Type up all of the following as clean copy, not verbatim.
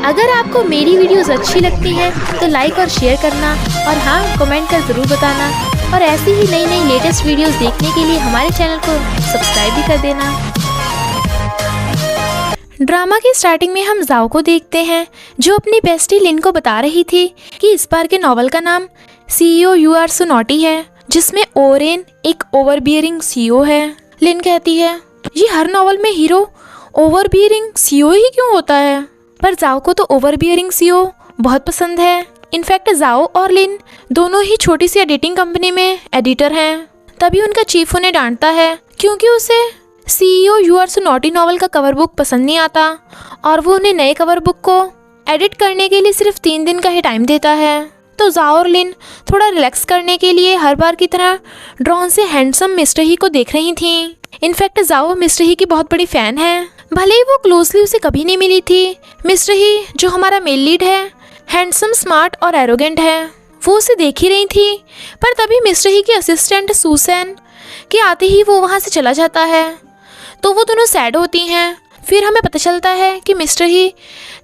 अगर आपको मेरी वीडियोस अच्छी लगती हैं तो लाइक और शेयर करना, और हाँ, कमेंट कर ज़रूर बताना। और ऐसी ही नई नई लेटेस्ट वीडियोस देखने के लिए हमारे चैनल को सब्सक्राइब भी कर देना। ड्रामा की स्टार्टिंग में हम जाओ को देखते हैं, जो अपनी बेस्टी लिन को बता रही थी कि इस बार के नॉवल का नाम CEO you are so naughty है, जिसमें ओरेन एक ओवरबियरिंग CEO है। लिन कहती है, ये हर नॉवल में हीरो ओवरबियरिंग CEO ही क्यों होता है? पर जाओ को तो ओवरबियरिंग CEO बहुत पसंद है। इनफैक्ट जाओ और लिन दोनों ही छोटी सी एडिटिंग कंपनी में एडिटर हैं। तभी उनका चीफ उन्हें डांटता है क्योंकि उसे CEO you are so naughty novel का कवर बुक पसंद नहीं आता, और वो उन्हें नए कवर बुक को एडिट करने के लिए सिर्फ 3 दिन का ही टाइम देता है। तो जाओ और लिन थोड़ा रिलैक्स करने के लिए हर बार की तरह ड्रोन से हैंडसम मिस्टर ही को देख रही थी। इनफैक्ट जाओ मिस्टर ही की बहुत बड़ी फैन है, भले ही वो क्लोजली उसे कभी नहीं मिली थी। मिस्टर ही, जो हमारा मेल लीड है, हैंडसम, स्मार्ट और एरोगेंट है, वो उसे देख ही रही थी। पर तभी मिस्टर ही की असिस्टेंट सुसैन के आते ही वो वहाँ से चला जाता है, तो वो दोनों सैड होती हैं। फिर हमें पता चलता है कि मिस्टर ही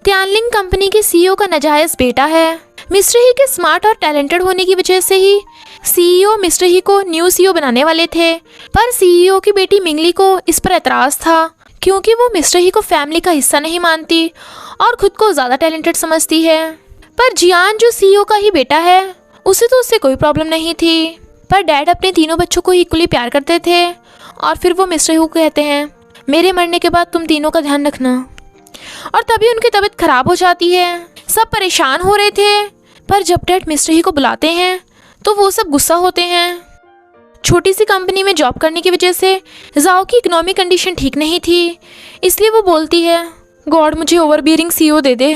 त्यानलिंग कंपनी के CEO का नाजायज़ बेटा है। मिस्टर ही के स्मार्ट और टैलेंटेड होने की वजह से ही CEO मिस्टर ही को न्यू CEO बनाने वाले थे, पर CEO की बेटी मिंगली को इस पर एतराज़ था क्योंकि वो मिस्टर ही को फैमिली का हिस्सा नहीं मानती और खुद को ज़्यादा टैलेंटेड समझती है। पर जियान, जो CEO का ही बेटा है, उसे तो उससे कोई प्रॉब्लम नहीं थी, पर डैड अपने तीनों बच्चों को इक्वली प्यार करते थे। और फिर वो मिस्टर ही को कहते हैं, मेरे मरने के बाद तुम तीनों का ध्यान रखना। और तभी उनकी तबीयत खराब हो जाती है। सब परेशान हो रहे थे, पर जब डैड मिस्टर ही को बुलाते हैं तो वो सब गुस्सा होते हैं। छोटी सी कंपनी में जॉब करने की वजह से जाओ की इकोनॉमिक कंडीशन ठीक नहीं थी, इसलिए वो बोलती है, गॉड मुझे ओवरबियरिंग CEO दे दे।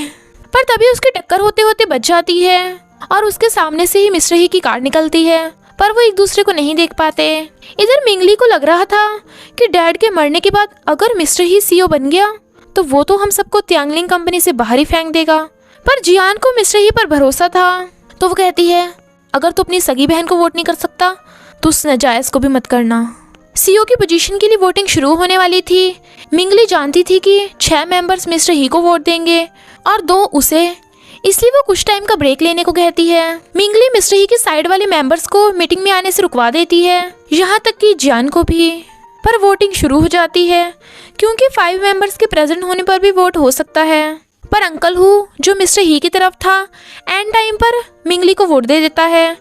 पर तभी उसकी टक्कर होते होते बच जाती है और उसके सामने से ही मिस्टर ही की कार निकलती है, पर वो एक दूसरे को नहीं देख पाते। इधर मिंगली को लग रहा था कि डैड के मरने के बाद अगर मिस्टर ही CEO बन गया तो वो तो हम सबको त्यानलिंग कंपनी से बाहर ही फेंक देगा। पर जियान को मिस्टर ही पर भरोसा था, तो वो कहती है, अगर तू अपनी सगी बहन को वोट नहीं कर सकता तो उस नाजायज़ को भी मत करना। CEO की पोजीशन के लिए वोटिंग शुरू होने वाली थी। मिंगली जानती थी कि 6 मेंबर्स मिस्टर ही को वोट देंगे और 2 उसे, इसलिए वो कुछ टाइम का ब्रेक लेने को कहती है। मिंगली मिस्टर ही के साइड वाले मेंबर्स को मीटिंग में आने से रुकवा देती है, यहाँ तक कि जियान को भी। पर वोटिंग शुरू हो जाती है क्योंकि 5 मेंबर्स के प्रेजेंट होने पर भी वोट हो सकता है। पर अंकल हु, जो मिस्टर ही की तरफ था, एंड टाइम पर मिंगली को वोट दे देता है,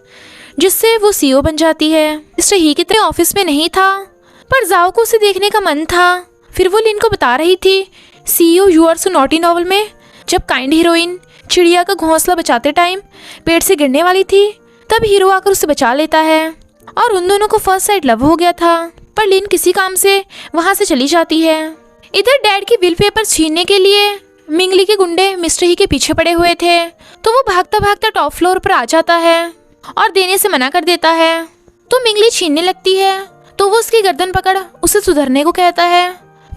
जिससे वो CEO बन जाती है। मिस्टर ही की तरह ऑफिस में नहीं था, पर जाओ को उसे देखने का मन था। फिर वो लिन को बता रही थी, CEO you are so naughty novel में जब काइंड हीरोइन चिड़िया का घोंसला बचाते टाइम पेड़ से गिरने वाली थी, तब हीरो आकर उसे बचा लेता है और उन दोनों को फर्स्ट साइड लव हो गया था। पर लिन किसी काम से वहाँ से चली जाती है। इधर डैड की विल पेपर छीनने के लिए मिंगली के गुंडे मिस्टर ही के पीछे पड़े हुए थे, तो वो भागता भागता टॉप फ्लोर पर आ जाता है और देने से मना कर देता है। तो मिंगली छीनने लगती है, तो वो उसकी गर्दन पकड़ उसे सुधरने को कहता है,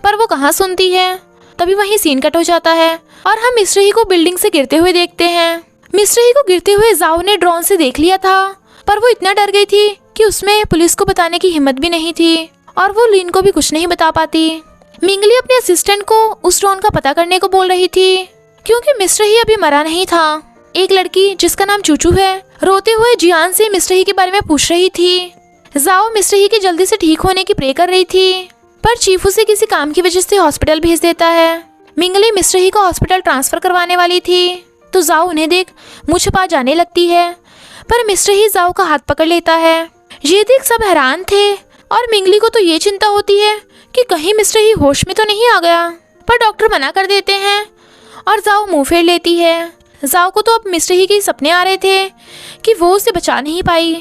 पर वो कहाँ सुनती है। तभी वहीं सीन कट हो जाता है और हम मिस्टर ही को बिल्डिंग से गिरते हुए देखते हैं। मिस्टर ही को गिरते हुए जाओ ने ड्रोन से देख लिया था, पर वो इतना डर गई थी कि उसमें पुलिस को बताने की हिम्मत भी नहीं थी और वो लिन को भी कुछ नहीं बता पाती। मिंगली अपने असिस्टेंट को उस ड्रोन का पता करने को बोल रही थी क्योंकि मिस्टर ही अभी मरा नहीं था। एक लड़की जिसका नाम चूचू है, रोते हुए जियान से मिस्टर ही के बारे में पूछ रही थी। जाओ मिस्टर ही के जल्दी से ठीक होने की प्रे कर रही थी, पर चीफ उसे किसी काम की वजह से हॉस्पिटल भेज देता है। मिंगली मिस्टर ही को हॉस्पिटल ट्रांसफर करवाने वाली थी, तो जाओ उन्हें देख मुँह छुपा जाने लगती है, पर मिस्टर ही जाओ का हाथ पकड़ लेता है। ये देख सब हैरान थे और मिंगली को तो ये चिंता होती है कि कहीं मिस्टर ही होश में तो नहीं आ गया, पर डॉक्टर मना कर देते हैं और जाओ मुंह फेर लेती है। जाओ को तो अब मिस्टर ही के सपने आ रहे थे कि वो उसे बचा नहीं पाई,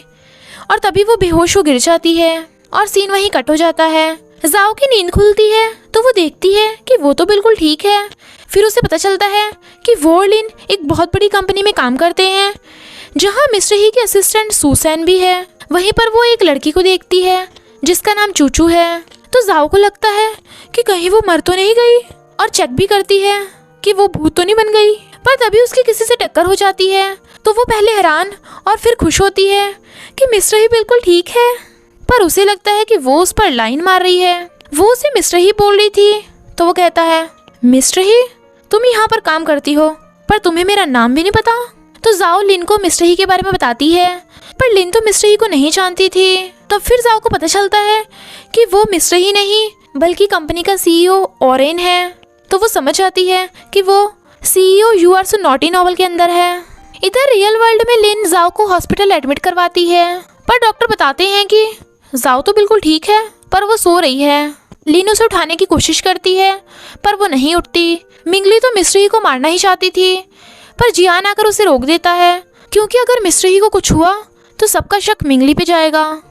और तभी वो बेहोश हो गिर जाती है और सीन वहीं कट हो जाता है। जाओ की नींद खुलती है तो वो देखती है कि वो तो बिल्कुल ठीक है। फिर उसे पता चलता है कि वो और लिन एक बहुत बड़ी कंपनी में काम करते हैं, जहाँ मिस्टर ही के असिस्टेंट सुसैन भी है। वहीं पर वो एक लड़की को देखती है जिसका नाम चूचू है, तो जाओ को लगता है कि कहीं वो मर तो नहीं गई, और चेक भी करती है कि वो भूत तो नहीं बन गई। पर तभी उसकी किसी से टक्कर हो जाती है, तो वो पहले हैरान और फिर खुश होती है कि मिस्टर ही बिल्कुल ठीक है, पर उसे लगता है कि वो उस पर लाइन मार रही है। वो उसे मिस्टर ही बोल रही थी, तो वो कहता है, मिस्टर ही तुम यहाँ पर काम करती हो, पर तुम्हें मेरा नाम भी नहीं पता। तो जाओ लिन को मिस्टर ही के बारे में बताती है, पर लिन तो मिस्टर ही को नहीं जानती थी। तब फिर जाओ को पता चलता है कि वो मिस्टर ही नहीं बल्कि कंपनी का CEO ओरेन है। तो वो समझ जाती है कि वो CEO you are so naughty novel के अंदर है। इधर रियल वर्ल्ड में लिन जाओ को हॉस्पिटल एडमिट करवाती है, पर डॉक्टर बताते हैं कि जाओ तो बिल्कुल ठीक है पर वो सो रही है। लिन उसे उठाने की कोशिश करती है पर वो नहीं उठती। मिंगली तो मिस्टर ही को मारना ही चाहती थी, पर जियान आकर उसे रोक देता है, क्योंकि अगर मिस्टर ही को कुछ हुआ तो सबका शक मिंगली पे जाएगा।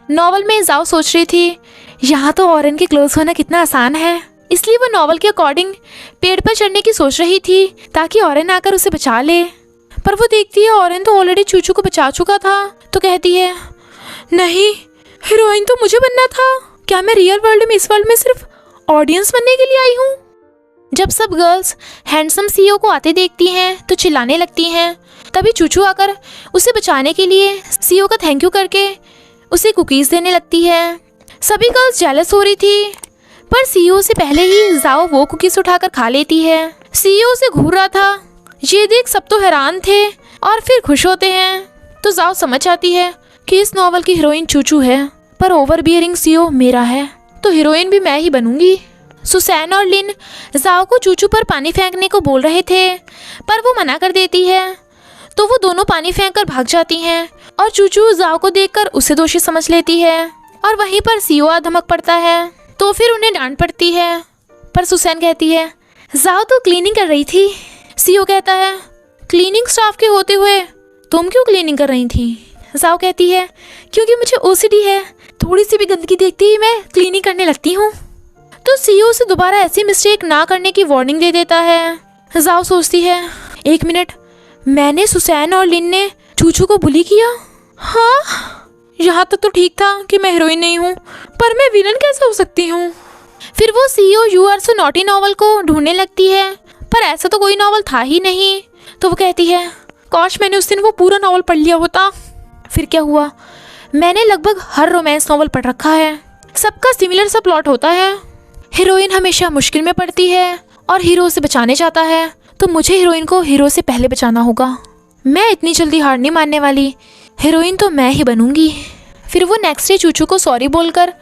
नॉवल में जाओ सोच रही थी यहाँ तो ओरेन के क्लोज होना कितना आसान है, इसलिए वो नॉवल के अकॉर्डिंग पेड़ पर चढ़ने की सोच रही थी ताकि ओरेन आकर उसे बचा ले। पर वो देखती है ओरेन तो ऑलरेडी चूचू को बचा चुका था, तो कहती है नहीं, हीरोइन तो मुझे बनना था। क्या मैं रियल वर्ल्ड में इस वर्ल्ड में सिर्फ ऑडियंस बनने के लिए आई हूँ? जब सब गर्ल्स हैंडसम CEO को आते देखती हैं तो चिल्लाने लगती हैं। तभी चूचू आकर उसे बचाने के लिए CEO का थैंक यू करके उसे कुकीज़ देने लगती है। सभी गर्ल्स जेलस हो रही थी, पर CEO से पहले ही जाओ वो कुकीज़ उठाकर खा लेती है। CEO उसे घूर रहा था, ये देख सब तो हैरान थे और फिर खुश होते हैं। तो जाओ समझ जाती है कि इस नॉवल की हीरोइन चूचू है, पर ओवरबियरिंग CEO मेरा है, तो हीरोइन भी मैं ही बनूंगी। सुसैन और लिन जाओ को चूचू पर पानी फेंकने को बोल रहे थे, पर वो मना कर देती है। तो वो दोनों पानी फेंक कर भाग जाती हैं और चूचू जाओ को देखकर उसे दोषी समझ लेती है और वहीं पर CEO धमक पड़ता है, तो फिर उन्हें डांट पड़ती है। पर सुसैन कहती है जाओ तो क्लीनिंग कर रही थी। CEO कहता है क्लीनिंग स्टाफ के होते हुए तुम क्यों क्लीनिंग कर रही थी? जाओ कहती है क्योंकि मुझे OCD है, थोड़ी सी भी गंदगी देखते ही मैं क्लीनिंग करने लगती हूँ। तो CEO से दोबारा ऐसी मिस्टेक ना करने की वार्निंग दे देता है। जाओ सोचती है एक मिनट, मैंने सुसैन और लिन ने चूचू को बुली किया? हाँ, यहाँ तक तो ठीक था कि मैं हीरोइन नहीं हूँ, पर मैं विलन कैसे हो सकती हूँ? फिर वो CEO you are so naughty novel को ढूंढने लगती है, पर ऐसा तो कोई नॉवल था ही नहीं। तो वो कहती है काश मैंने उस दिन वो पूरा नॉवल पढ़ लिया होता। फिर क्या हुआ, मैंने लगभग हर रोमांस नॉवल पढ़ रखा है, सबका सिमिलर सा प्लॉट होता है। हीरोइन हमेशा मुश्किल में पड़ती है और हीरो उसे बचाने जाता है, तो मुझे हीरोइन को हीरो से पहले बचाना होगा। मैं इतनी जल्दी हार नहीं मानने वाली, हीरोइन तो मैं ही बनूंगी। फिर वो नेक्स्ट डे चूचू को सॉरी बोलकर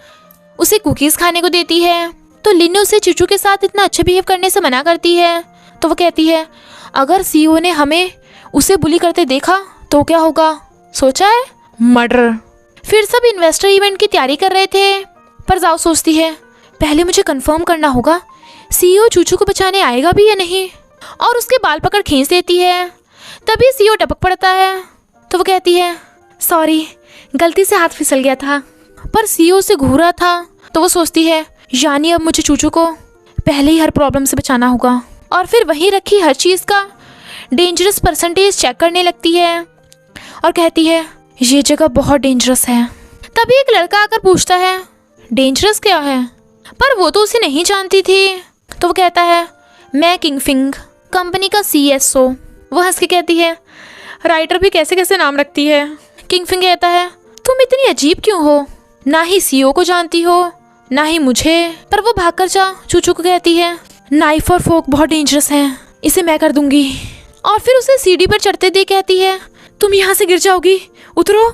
उसे कुकीज़ खाने को देती है। तो लिन उसे चूचू के साथ इतना अच्छा बिहेव करने से मना करती है। तो वो कहती है अगर CEO ने हमें उसे बुली करते देखा तो क्या होगा? सोचा है? मर्डर। फिर सब इन्वेस्टर इवेंट की तैयारी कर रहे थे, पर जाओ सोचती है पहले मुझे कंफर्म करना होगा CEO चूचू को बचाने आएगा भी या नहीं, और उसके बाल पकड़ खींच देती है। तभी CEO टपक पड़ता है। तो वो कहती है सॉरी, गलती से हाथ फिसल गया था, पर CEO से घूरा था। तो वो सोचती है यानी अब मुझे चूचू को पहले ही हर प्रॉब्लम से बचाना होगा, और फिर वहीं रखी हर चीज़ का डेंजरस परसेंटेज चेक करने लगती है और कहती है ये जगह बहुत डेंजरस है। तभी एक लड़का आकर पूछता है डेंजरस क्या है, पर वो तो उसे नहीं जानती थी। तो वो कहता है मैं किंगफिंग कंपनी का CSO। वो हंस के कहती है राइटर भी कैसे कैसे नाम रखती है। किंगफिंग कहता है तुम इतनी अजीब क्यों हो, ना ही CEO को जानती हो ना ही मुझे। पर वो भागकर जा चूचू को कहती है नाइफ और फोक बहुत डेंजरस हैं, इसे मैं कर दूंगी। और फिर उसे सीढ़ी पर चढ़ते देख कहती है तुम यहाँ से गिर जाओगी, उतरो।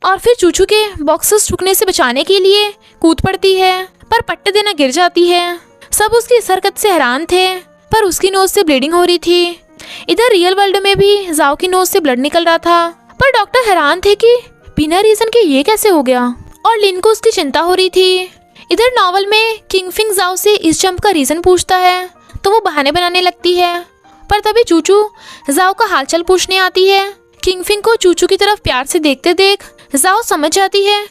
और फिर चूचू के बॉक्सेस टूटने से बचाने के लिए कूद पड़ती है, पर पट्टे देना गिर जाती है। सब उसकी इस हरकत से हैरान थे, पर उसकी नोज से ब्लीडिंग हो रही थी। इधर रियल वर्ल्ड में भी जाओ की नोज से ब्लड निकल रहा था, पर डॉक्टर हैरान थे कि बिना रीजन के ये कैसे हो गया, और लिन को उसकी चिंता हो रही थी। इधर नॉवल में किंगफिंग जाओ से इस जंप का रीजन पूछता है, तो वो बहाने बनाने लगती है। पर तभी चूचू जाओ का हालचाल पूछने आती है। किंगफिंग को चूचू की तरफ प्यार से देखते देख जाओ समझ जाती है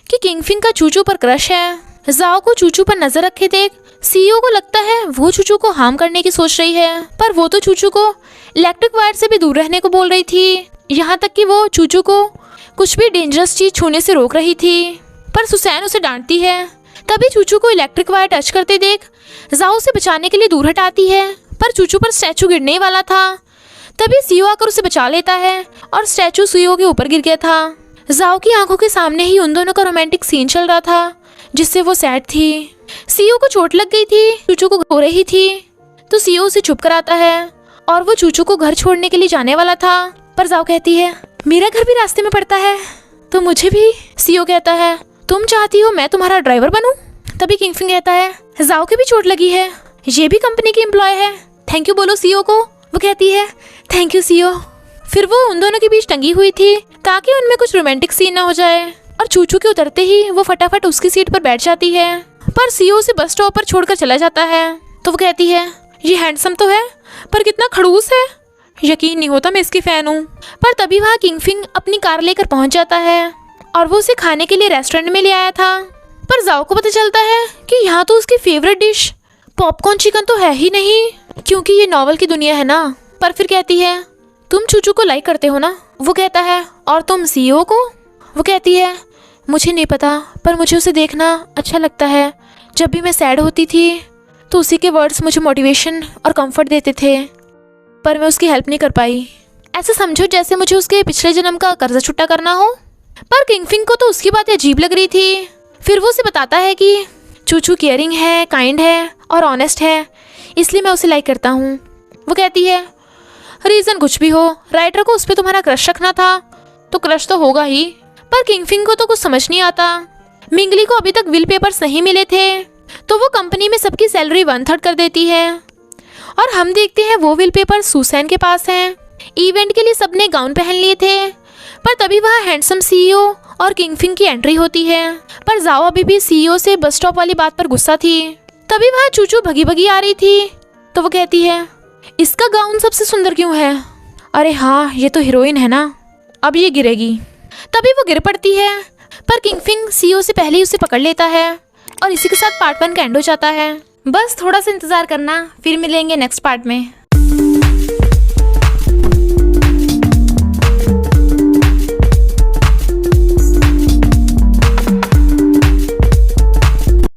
कि किंगफिंग का चूचू पर क्रश है। जाओ को चूचू पर नजर रखे देख CEO को लगता है वो चूचू को हार्म करने की सोच रही है, पर वो तो चूचू को इलेक्ट्रिक वायर से भी दूर रहने को बोल रही थी। यहाँ तक कि वो चूचू को कुछ भी डेंजरस चीज छूने से रोक रही थी, पर सुसैन उसे डांटती है। तभी चूचू को इलेक्ट्रिक वायर टच करते देख जाओ उसे बचाने के लिए दूर हटाती है, पर चूचू पर स्टैचू गिरने वाला था। तभी CEO आकर उसे बचा लेता है और स्टैचू CEO के ऊपर गिर गया था। जाओ की आंखों के सामने ही उन दोनों का रोमांटिक सीन चल रहा था, जिससे वो सैड थी। CEO को चोट लग गई थी, चूचू को हो रही थी, तो CEO उसे चुप कराता है और वो चूचू को घर छोड़ने के लिए जाने वाला था, पर जाओ कहती है मेरा घर भी रास्ते में पड़ता है तो मुझे भी। सीओ कहता है तुम चाहती हो मैं तुम्हारा ड्राइवर बनूं? तभी किंगफिंग कहता है जाओ की भी चोट लगी है, ये भी कंपनी की एम्प्लॉय है, थैंक यू बोलो सीओ को। वो कहती है थैंक यू सीओ। फिर वो उन दोनों के बीच टंगी हुई थी ताकि उनमें कुछ रोमांटिक सीन ना हो जाए, और चूचू के उतरते ही वो फटाफट उसकी सीट पर बैठ जाती है, पर सीओ उसे बस स्टॉप पर छोड़कर चला जाता है। तो वो कहती है ये हैंडसम तो है पर कितना खड़ूस है, यकीन नहीं होता मैं इसकी फैन हूँ। पर तभी वहाँ किंगफिंग अपनी कार लेकर पहुँच जाता है और वो उसे खाने के लिए रेस्टोरेंट में ले आया था। पर जाओ को पता चलता है कि यहाँ तो उसकी फेवरेट डिश पॉपकॉर्न चिकन तो है ही नहीं, क्योंकि ये नॉवल की दुनिया है ना। पर फिर कहती है तुम चूचू को लाइक करते हो ना? वो कहता है और तुम सीईओ को? वो कहती है मुझे नहीं पता पर मुझे उसे देखना अच्छा लगता है, जब भी मैं सैड होती थी तो उसी के वर्ड्स मुझे मोटिवेशन और कंफर्ट देते थे, पर मैं उसकी हेल्प नहीं कर पाई। ऐसे समझो जैसे मुझे उसके पिछले जन्म का कर्जा छुट्टा करना हो। पर किंगफिंग को तो उसकी बात अजीब लग रही थी। फिर वो उसे बताता है कि चूचू केयरिंग है, काइंड है और ऑनेस्ट है, इसलिए मैं उसे लाइक करता हूँ। वो कहती है रीज़न कुछ भी हो, राइटर को उस पर तुम्हारा क्रश रखना था तो क्रश तो होगा ही। पर किंगफिंग को तो कुछ समझ नहीं आता। मिंगली को अभी तक विल पेपर्स नहीं मिले थे तो वो कंपनी में सबकी सैलरी 1/3 कर देती है, और हम देखते हैं वो विल पेपर सुसैन के पास हैं। इवेंट के लिए सबने गाउन पहन लिए थे, पर तभी वहाँ हैंडसम सीईओ और किंगफिंग की एंट्री होती है। पर जाओ अभी भी सीईओ से बस स्टॉप वाली बात पर गुस्सा थी। तभी वहाँ चूचू भगी भगी आ रही थी तो वो कहती है इसका गाउन सबसे सुंदर क्यों है? अरे हाँ ये तो हीरोइन है ना, अब ये गिरेगी। तभी वो गिर पड़ती है, पर किंगफिंग सीईओ से पहले ही उसे पकड़ लेता है, और इसी के साथ पार्ट 1 का एंड हो जाता है। बस थोड़ा सा इंतजार करना, फिर मिलेंगे नेक्स्ट पार्ट में।